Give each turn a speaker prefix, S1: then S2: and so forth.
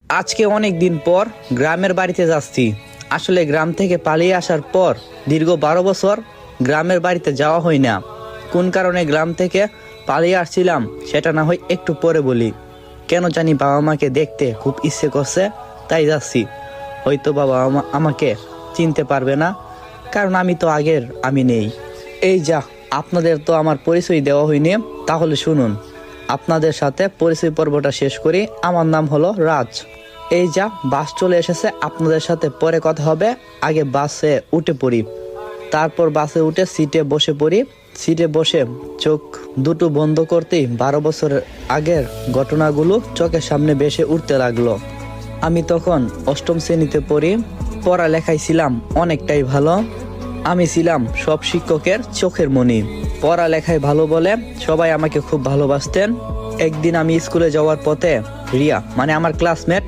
S1: আজকে অনেক দিন পর গ্রামের বাড়িতে যাচ্ছি। আসলে গ্রাম থেকে পালিয়ে আসার পর দীর্ঘ 12 বছর গ্রামের বাড়িতে যাওয়া হয় না। কোন কারণে গ্রাম থেকে পালিয়ে আসছিলাম সেটা না হয় একটু পরে বলি। কেন জানি বাবা মাকে দেখতে খুব ইচ্ছে করছে, তাই যাচ্ছি। হয়তো বাবা আমাকে চিনতে পারবে না, কারণ আমি তো আগের আমি নেই। এই যা, আপনাদের তো আমার পরিচয় দেওয়া হয়নি, তাহলে শুনুন। আপনাদের সাথে পরিচয় পর্বটা শেষ করি। আমার নাম হলো রাজ। এই যা, বাস চলে এসেছে, আপনাদের সাথে পরে কথা হবে। আগে বাসে উঠে পড়ি, তারপর বাসে উঠে সিটে বসে পড়ি। সিটে বসে চোখ দুটো বন্ধ করতেই 12 বছরের আগের ঘটনাগুলো চোখের সামনে ভেসে উঠতে লাগলো। আমি তখন 8ম শ্রেণীতে পড়ি। পড়ালেখায় ছিলাম অনেকটাই ভালো। আমি ছিলাম সব শিক্ষকের চোখের মণি। পড়ালেখায় ভালো বলে সবাই আমাকে খুব ভালোবাসতেন। একদিন আমি স্কুলে যাওয়ার পথে রিয়া, মানে আমার ক্লাসমেট,